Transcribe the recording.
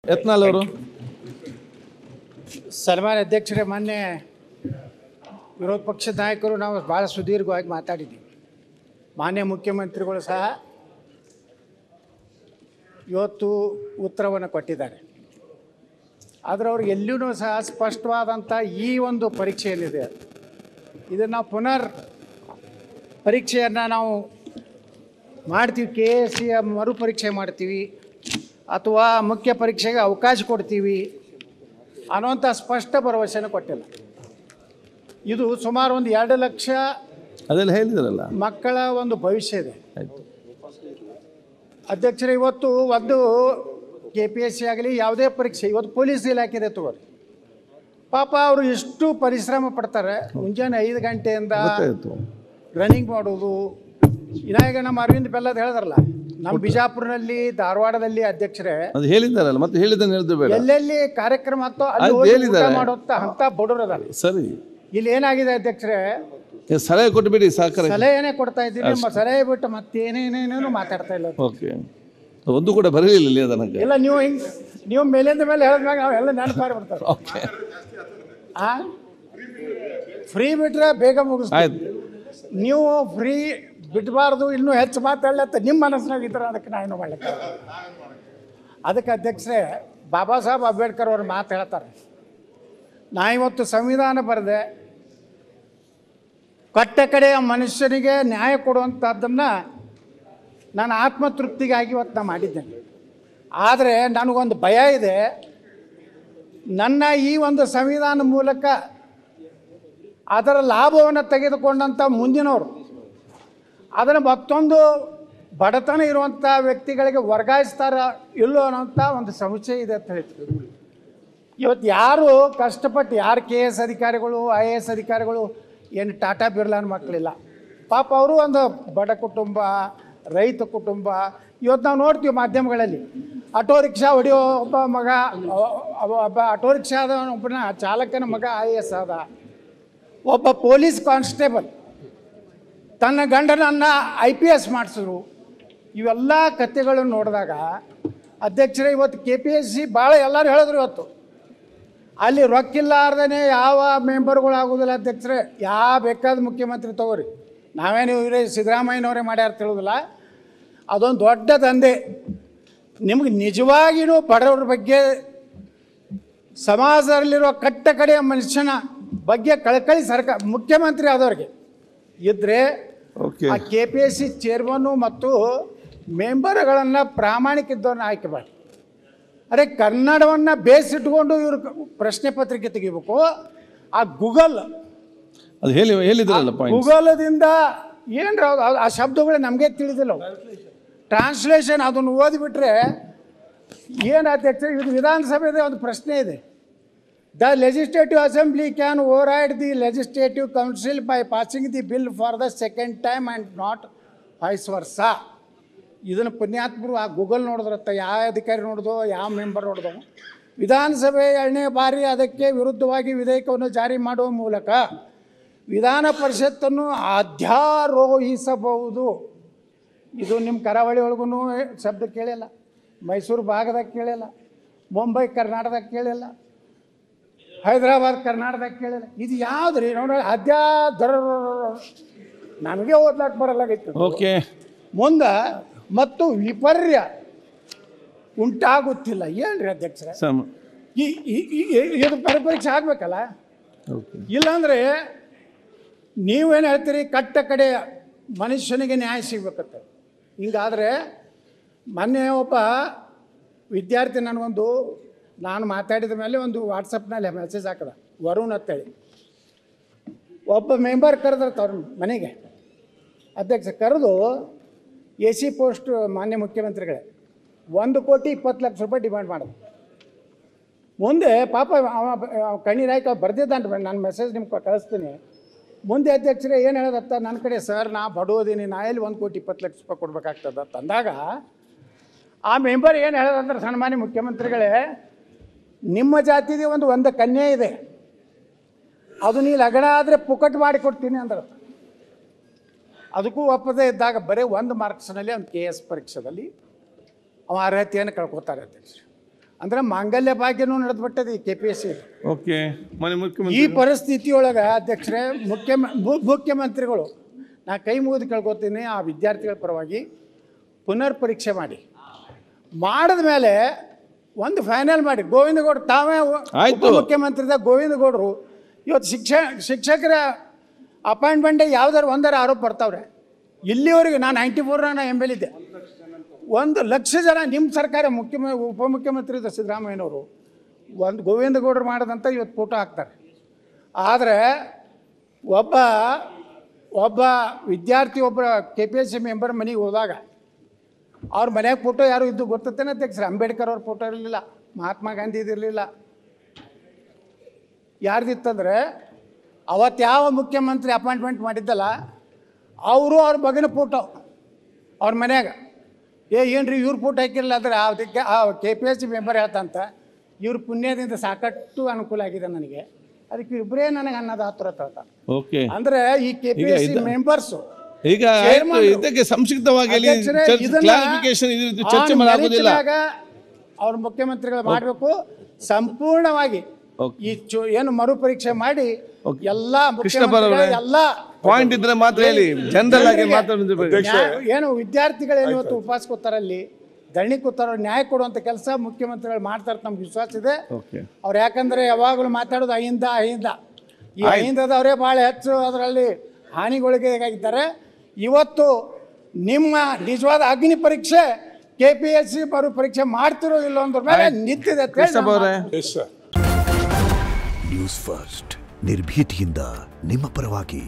ಯತ್ನಾಳ್ ಅವರು ಸನ್ಮಾನ್ಯ ಅಧ್ಯಕ್ಷರೇ, ಮೊನ್ನೆ ವಿರೋಧ ಪಕ್ಷದ ನಾಯಕರು ನಾವು ಭಾಳ ಸುದೀರ್ಘವಾಗಿ ಮಾತಾಡಿದ್ದೀವಿ. ಮಾನ್ಯ ಮುಖ್ಯಮಂತ್ರಿಗಳು ಸಹ ಇವತ್ತು ಉತ್ತರವನ್ನು ಕೊಟ್ಟಿದ್ದಾರೆ. ಆದರೆ ಅವ್ರಿಗೆ ಎಲ್ಲಿಯೂ ಸಹ ಸ್ಪಷ್ಟವಾದಂಥ ಈ ಒಂದು ಪರೀಕ್ಷೆ ಏನಿದೆ ಇದನ್ನು ಪುನರ್ ಪರೀಕ್ಷೆಯನ್ನು ನಾವು ಮಾಡ್ತೀವಿ, KSCಯ ಮರುಪರೀಕ್ಷೆ ಮಾಡ್ತೀವಿ ಅಥವಾ ಮುಖ್ಯ ಪರೀಕ್ಷೆಗೆ ಅವಕಾಶ ಕೊಡ್ತೀವಿ ಅನ್ನೋಂಥ ಸ್ಪಷ್ಟ ಭರವಸೆನ ಕೊಟ್ಟಿಲ್ಲ. ಇದು ಸುಮಾರು ಒಂದು 2 ಲಕ್ಷ ಅದೆಲ್ಲ ಹೇಳಿದ್ರಲ್ಲ ಮಕ್ಕಳ ಒಂದು ಭವಿಷ್ಯ ಇದೆ. ಆಯಿತು ಅಧ್ಯಕ್ಷರೇ, ಇವತ್ತು ಒಂದು KPSC ಆಗಲಿ ಯಾವುದೇ ಪರೀಕ್ಷೆ, ಇವತ್ತು ಪೊಲೀಸ್ ಇಲಾಖೆ ತಗೋರಿ, ಪಾಪ ಅವರು ಎಷ್ಟು ಪರಿಶ್ರಮ ಪಡ್ತಾರೆ. ಮುಂಜಾನೆ 5 ಗಂಟೆಯಿಂದ ರನ್ನಿಂಗ್ ಮಾಡೋದು. ಈಗ ನಮ್ಮ ಅರವಿಂದ್ ಬೆಲ್ಲದ್ ಹೇಳಿದ್ರಲ್ಲ, ನಮ್ಮ ಬಿಜಾಪುರನಲ್ಲಿ, ಧಾರವಾಡದಲ್ಲಿ ಅಧ್ಯಕ್ಷರೇ ಅದು ಹೇಳಿದ್ದಾರಲ್ಲ, ಮತ್ತೆ ಹೇಳಿದ್ದನ್ನು ಹೇಳಿದ್ರು ಎಲ್ಲೆಲ್ಲಿ ಕಾರ್ಯಕ್ರಮ ಆಗ್ತೋ ಅಲ್ಲಿ ಹೋಗಿ ಊಟ ಮಾಡೋಂಥ ಅಂತ ಬಡವರು ಅದಾರೆ. ಸರಿ, ಇಲ್ಲಿ ಏನಾಗಿದೆ ಅಧ್ಯಕ್ಷರೇ, ಸಲಹೆ ಕೊಟ್ಟುಬಿಡಿ, ಸಹಕಾರ ಸಲಹೆನೇ ಕೊಡ್ತಾ ಇದ್ದೀವಿ. ನಿಮ್ಮ ಸಲಹೆ ಬಿಟ್ಟು ಮತ್ತೇನೇನೇನೇನು ಮಾತಾಡ್ತಾ ಇಲ್ಲ. ಓಕೆ, ಒಂದು ಕೂಡ ಬರಲಿಲ್ಲ ಇಲ್ಲಿ ಅದಕ್ಕೆ. ಇಲ್ಲ, ನೀವು ಮೇಲಿಂದ ಮೇಲೆ ಹೇಳಿದ್ಮ್ಯಾಗ ನಾವೆಲ್ಲ ನೆನಪಾರಿ ಬರ್ತಾರೆ. ಓಕೆ, ಫ್ರೀ ಬಿಟ್ರೆ ಬೇಗ ಮುಗಿಸ್ತೀವಿ. ಆಯ್ತು, ನೀವು ಫ್ರೀ ಬಿಡಬಾರ್ದು, ಇನ್ನೂ ಹೆಚ್ಚು ಮಾತಾಡ್ಲತ್ತ ನಿಮ್ಮ ಮನಸ್ಸಿನಾಗ ಇದ್ರೆ ಅದಕ್ಕೆ ನಾವೇನು ಮಾಡ್ಲಿಕ್ಕೆ. ಅದಕ್ಕೆ ಅಧ್ಯಕ್ಷರೇ, ಬಾಬಾ ಸಾಹೇಬ್ ಅಂಬೇಡ್ಕರ್ ಅವ್ರ ಮಾತು ಹೇಳ್ತಾರೆ, ನಾ ಇವತ್ತು ಸಂವಿಧಾನ ಬರೆದೆ, ಕಟ್ಟ ಕಡೆಯ ಮನುಷ್ಯನಿಗೆ ನ್ಯಾಯ ಕೊಡುವಂಥದ್ದನ್ನು ನಾನು ಆತ್ಮತೃಪ್ತಿಗಾಗಿ ಇವತ್ತು ನಾನು ಮಾಡಿದ್ದೇನೆ. ಆದರೆ ನನಗೊಂದು ಭಯ ಇದೆ, ನನ್ನ ಈ ಒಂದು ಸಂವಿಧಾನ ಮೂಲಕ ಅದರ ಲಾಭವನ್ನು ತೆಗೆದುಕೊಂಡಂಥ ಮುಂದಿನವರು ಅದನ್ನು ಮತ್ತೊಂದು ಬಡತನ ಇರುವಂಥ ವ್ಯಕ್ತಿಗಳಿಗೆ ವರ್ಗಾಯಿಸ್ತಾರ ಇಲ್ಲೋ ಅನ್ನೋಂಥ ಒಂದು ಸಂಶಯ ಇದೆ ಅಂತ ಹೇಳ್ತೀವಿ. ಇವತ್ತು ಯಾರು ಕಷ್ಟಪಟ್ಟು ಯಾರು KS ಅಧಿಕಾರಿಗಳು, IAS ಅಧಿಕಾರಿಗಳು ಏನು ಟಾಟಾ ಬಿರ್ಲಾನ್ ಮಕ್ಕಳಿಲ್ಲ. ಪಾಪ ಅವರು ಒಂದು ಬಡ ಕುಟುಂಬ, ರೈತ ಕುಟುಂಬ. ಇವತ್ತು ನಾವು ನೋಡ್ತೀವಿ ಮಾಧ್ಯಮಗಳಲ್ಲಿ, ಆಟೋ ರಿಕ್ಷಾ ಹೊಡೆಯೋ ಒಬ್ಬ ಮಗ, ಒಬ್ಬ ಆಟೋ ರಿಕ್ಷಾದ ಒಬ್ಬನ ಚಾಲಕನ ಮಗ IAS ಆದ, ಒಬ್ಬ ಪೊಲೀಸ್ ಕಾನ್ಸ್ಟೇಬಲ್ ತನ್ನ ಗಂಡನನ್ನು IPS ಮಾಡಿಸಿದ್ರು. ಇವೆಲ್ಲ ಕಥೆಗಳನ್ನು ನೋಡಿದಾಗ ಅಧ್ಯಕ್ಷರೇ, ಇವತ್ತು KPSC ಭಾಳ ಎಲ್ಲರೂ ಹೇಳಿದ್ರು, ಇವತ್ತು ಅಲ್ಲಿ ರೊಕ್ಕಿಲ್ಲಾರ್ದೇ ಯಾವ ಮೆಂಬರ್ಗಳಾಗೋದಿಲ್ಲ ಅಧ್ಯಕ್ಷರೇ. ಯಾವ ಬೇಕಾದ ಮುಖ್ಯಮಂತ್ರಿ ತಗೋರಿ, ನಾವೇನು ಇವರೇ ಸಿದ್ದರಾಮಯ್ಯನವರೇ ಮಾಡ್ಯಾರ ತಿಳಿದಿಲ್ಲ. ಅದೊಂದು ದೊಡ್ಡ ದಂಧೆ. ನಿಮಗೆ ನಿಜವಾಗಿಯೂ ಬಡವರ ಬಗ್ಗೆ, ಸಮಾಜದಲ್ಲಿರುವ ಕಟ್ಟ ಕಡೆಯ ಮನುಷ್ಯನ ಬಗ್ಗೆ ಕಳಕಳಿ ಸರ್ಕಾರ ಮುಖ್ಯಮಂತ್ರಿ ಆದವ್ರಿಗೆ ಇದ್ದರೆ ಆ KPSC ಚೇರ್ಮನ್ನು ಮತ್ತು ಮೆಂಬರ್ಗಳನ್ನು ಪ್ರಾಮಾಣಿಕ ಇದ್ದವ್ರನ್ನ ಆಯ್ಕೆ ಮಾಡಿ. ಅರೆ, ಕನ್ನಡವನ್ನು ಬೇಸಿಟ್ಕೊಂಡು ಇವರು ಪ್ರಶ್ನೆ ಪತ್ರಿಕೆ ತೆಗಿಬೇಕು. ಆ ಗೂಗಲ್ ಅದು ಹೇಳಿದ್ರಲ್ಲ, ಗೂಗಲದಿಂದ ಏನ್ರ ಆ ಶಬ್ದಗಳು ನಮಗೆ ತಿಳಿದಿಲ್ಲ. ಟ್ರಾನ್ಸ್ಲೇಷನ್ ಅದನ್ನು ಓದಿಬಿಟ್ರೆ ಏನು ಅಧ್ಯಕ್ಷ, ಇದು ವಿಧಾನಸಭೆದ ಒಂದು ಪ್ರಶ್ನೆ ಇದೆ. The legislative assembly can override the legislative council by passing the bill for the second time and not vice versa. ಇದನ್ನು ಪುಣ್ಯಾತ್ಮರು ಆ ಗೂಗಲ್ ನೋಡಿದ್ರತ್ತ, ಯಾವ ಅಧಿಕಾರಿ ನೋಡಿದೋ, ಯಾವ ಮೆಂಬರ್ ನೋಡಿದೋ. ವಿಧಾನಸಭೆ 2ನೇ ಬಾರಿ ಅದಕ್ಕೆ ವಿರುದ್ಧವಾಗಿ ವಿಧೇಯಕವನ್ನು ಜಾರಿ ಮಾಡುವ ಮೂಲಕ ವಿಧಾನ ಪರಿಷತ್ತನ್ನು ಅಧ್ಯಾರೋಹಿಸಬಹುದು. ಇದು ನಿಮ್ಮ ಕರಾವಳಿ ಒಳಗೂ ಶಬ್ದ ಕೇಳಿಲ್ಲ, ಮೈಸೂರು ಭಾಗದಾಗ ಕೇಳಿಲ್ಲ, ಮುಂಬೈ ಕರ್ನಾಟಕದಾಗ ಕೇಳಿಲ್ಲ, ಹೈದರಾಬಾದ್ ಕರ್ನಾಟಕದಾಗ ಕೇಳಿಲ್ಲ. ಇದು ಯಾವ್ದು ರೀ ನೋಡಿ, ನಮಗೆ ಓದ್ಲಾಕ ಬರಲಾಗಿತ್ತು. ಓಕೆ, ಮುಂದೆ ಮತ್ತು ವಿಪರ್ಯ ಉಂಟಾಗುತ್ತಿಲ್ಲ. ಏನ್ರಿ ಅಧ್ಯಕ್ಷರೇ, ಇದು ಪರೀಕ್ಷೆ ಆಗಬೇಕಲ್ಲ. ಇಲ್ಲಾಂದರೆ ನೀವೇನು ಹೇಳ್ತೀರಿ, ಕಟ್ಟ ಕಡೆ ಮನುಷ್ಯನಿಗೆ ನ್ಯಾಯ ಸಿಗ್ಬೇಕತ್ತ. ಹಿಂಗಾದರೆ ಮೊನ್ನೆ ಒಬ್ಬ ವಿದ್ಯಾರ್ಥಿ ನಾನು ಮಾತಾಡಿದ ಮೇಲೆ ಒಂದು ವಾಟ್ಸಪ್ನಲ್ಲಿ ಮೆಸೇಜ್ ಹಾಕದ, ವರುಣ್ ಅಂತೇಳಿ ಒಬ್ಬ ಮೆಂಬರ್ ಕರೆದ್ರತ್ತ ಅವ್ರ ಮನೆಗೆ. ಅಧ್ಯಕ್ಷ ಕರೆದು AC ಪೋಸ್ಟ್ ಮಾನ್ಯ ಮುಖ್ಯಮಂತ್ರಿಗಳೇ 1,20,00,000 ಡಿಮ್ಯಾಂಡ್ ಮಾಡೋದು. ಮುಂದೆ ಪಾಪ ಕಣ್ಣೀರಾಯ್ತು ಬರ್ದಿದ್ದಾನೆ, ನಾನು ಮೆಸೇಜ್ ನಿಮ್ಗೆ ಕಳಿಸ್ತೀನಿ. ಮುಂದೆ ಅಧ್ಯಕ್ಷರೇ ಏನು ಹೇಳೋದತ್ತ, ನನ್ನ ಕಡೆ ಸರ್ ನಾ ಬಡೋದೀನಿ, ನಾ ಎಲ್ಲಿ 1,20,00,000 ಕೊಡ್ಬೇಕಾಗ್ತದ ಅಂದಾಗ ಆ ಮೆಂಬರ್ ಏನು ಹೇಳೋದಂದ್ರೆ, ಸನ್ಮಾನ್ಯ ಮುಖ್ಯಮಂತ್ರಿಗಳೇ, ನಿಮ್ಮ ಜಾತಿಗೆ ಒಂದು ಕನ್ಯೆ ಇದೆ, ಅದು ನೀ ಲಗ್ನ ಆದರೆ ಪುಕಟ್ ಮಾಡಿ ಕೊಡ್ತೀನಿ ಅಂದ್ರೆ. ಅದಕ್ಕೂ ಒಪ್ಪದೇ ಇದ್ದಾಗ ಬರೀ 1 ಮಾರ್ಕ್ಸ್ನಲ್ಲಿ ಅವ್ನು KS ಪರೀಕ್ಷೆಯಲ್ಲಿ ಅವ ಅರ್ಹತೆಯನ್ನು ಕಳ್ಕೊತಾರೆ ಅಧ್ಯಕ್ಷ. ಅಂದ್ರೆ ಮಾಂಗಲ್ಯ ಭಾಗ್ಯನೂ ನಡೆದ್ಬಿಟ್ಟದೆ ಈ KPSC. ಓಕೆ ಮನೆ ಈ ಮುಖ್ಯಮಂತ್ರಿ ಪರಿಸ್ಥಿತಿಯೊಳಗೆ ಅಧ್ಯಕ್ಷರೇ ಮುಖ್ಯಮಂತ್ರಿಗಳು ನಾ ಕೈ ಮುಗಿದು ಕೇಳ್ಕೊತೀನಿ ಆ ವಿದ್ಯಾರ್ಥಿಗಳ ಪರವಾಗಿ ಪುನರ್ ಪರೀಕ್ಷೆ ಮಾಡಿದ ಮೇಲೆ ಒಂದು ಫೈನಲ್ ಮಾಡಿ ಗೋವಿಂದಗೌಡ ತಾವೇ ಮುಖ್ಯಮಂತ್ರಿದ ಗೋವಿಂದಗೌಡರು ಇವತ್ತು ಶಿಕ್ಷಕರ ಅಪಾಯಿಂಟ್ಮೆಂಟ್ ಯಾವ್ದಾರು ಒಂದರ ಆರೋಪ ಬರ್ತಾವ್ರೆ. ಇಲ್ಲಿವರೆಗೆ ನಾನು 94 ನಾನು ML ಇದ್ದೆ. 1,00,000 ಜನ ನಿಮ್ಮ ಸರ್ಕಾರ ಉಪಮುಖ್ಯಮಂತ್ರಿ ಇದ್ದ ಸಿದ್ದರಾಮಯ್ಯನವರು ಒಂದು ಗೋವಿಂದಗೌಡರು ಮಾಡೋದಂತ ಇವತ್ತು ಫೋಟೋ ಹಾಕ್ತಾರೆ. ಆದರೆ ಒಬ್ಬ ವಿದ್ಯಾರ್ಥಿ KPSC ಮೆಂಬರ್ ಮನೆಗೆ ಹೋದಾಗ ಅವ್ರ ಮನ್ಯಾಗ ಫೋಟೋ ಯಾರು ಇದ್ದು ಗೊತ್ತೇನೆ ಅಧ್ಯಕ್ಷರು? ಅಂಬೇಡ್ಕರ್ ಅವ್ರ ಫೋಟೋ ಇರಲಿಲ್ಲ, ಮಹಾತ್ಮ ಗಾಂಧಿ ಇದಿರಲಿಲ್ಲ. ಯಾರ್ದಿತ್ತಂದ್ರೆ ಅವತ್ತು ಯಾವ ಮುಖ್ಯಮಂತ್ರಿ ಅಪಾಯಿಂಟ್ಮೆಂಟ್ ಮಾಡಿದ್ದಲ್ಲ ಅವರು ಅವ್ರ ಮಗನ ಫೋಟೋ ಅವ್ರ ಮನ್ಯಾಗ ಏನ್ರಿ ಇವ್ರ ಫೋಟೋ ಹಾಕಿರಲಿಲ್ಲ ಅಂದ್ರೆ ಅದಕ್ಕೆ ಆ KPSC ಮೆಂಬರ್ ಹೇಳ್ತಂತ ಇವ್ರ ಪುಣ್ಯದಿಂದ ಸಾಕಷ್ಟು ಅನುಕೂಲ ಆಗಿದೆ ನನಗೆ, ಅದಕ್ಕೆ ಇಬ್ಬರೇ ನನಗೆ ಅನ್ನೋದು ಆತುರ ಹೇಳ್ತಾರೆ. ಓಕೆ ಅಂದ್ರೆ ಈ KPSC ಮೆಂಬರ್ಸು ಈಗ ಇದಕ್ಕೆ ಸಂಕ್ಷಿಪ್ತವಾಗಿ ಕ್ಲಾರಿಫಿಕೇಶನ್ ಚರ್ಚೆ ಮಾಡೋದಿಲ್ಲ. ಅವ್ರ ಮುಖ್ಯಮಂತ್ರಿಗಳು ಮಾಡಬೇಕು ಸಂಪೂರ್ಣವಾಗಿ ಈ ಏನು ಮರುಪರೀಕ್ಷೆ ಮಾಡಿ ಎಲ್ಲ ಎಲ್ಲ ಪಾಯಿಂಟ್ ಇದ್ರೆ ಮಾತ್ರ ಹೇಳಿ, ಜನರಲ್ ಆಗಿ ಏನು ವಿದ್ಯಾರ್ಥಿಗಳೇನು ಇವತ್ತು ಉಪವಾಸ ಕೂತಾರಲ್ಲಿ ಧರಣಿ ಕೂತಾರ ನ್ಯಾಯ ಕೊಡುವಂತ ಕೆಲಸ ಮುಖ್ಯಮಂತ್ರಿಗಳು ಮಾಡ್ತಾರೆ, ನಮ್ಗೆ ವಿಶ್ವಾಸ ಇದೆ. ಅವ್ರು ಯಾಕಂದ್ರೆ ಯಾವಾಗಲೂ ಮಾತಾಡೋದು ಅಹಿಂದ ಈ ಅಹಿಂದದವರೇ ಭಾಳ ಹೆಚ್ಚು ಅದರಲ್ಲಿ ಹಾನಿಗೊಳಗಾಗಿದ್ದಾರೆ. ಇವತ್ತು ನಿಮ್ಮ ನಿಜವಾದ ಅಗ್ನಿ ಪರೀಕ್ಷೆ KPSC ಮರು ಪರೀಕ್ಷೆ ಮಾಡ್ತಿರೋ ಇಲ್ಲ ಅಂದ್ರ ಮೇಲೆ ನಿಂತಿದೆ. ನ್ಯೂಸ್ ಫಸ್ಟ್ ನಿರ್ಭೀತಿಯಿಂದ ನಿಮ್ಮ ಪರವಾಗಿ.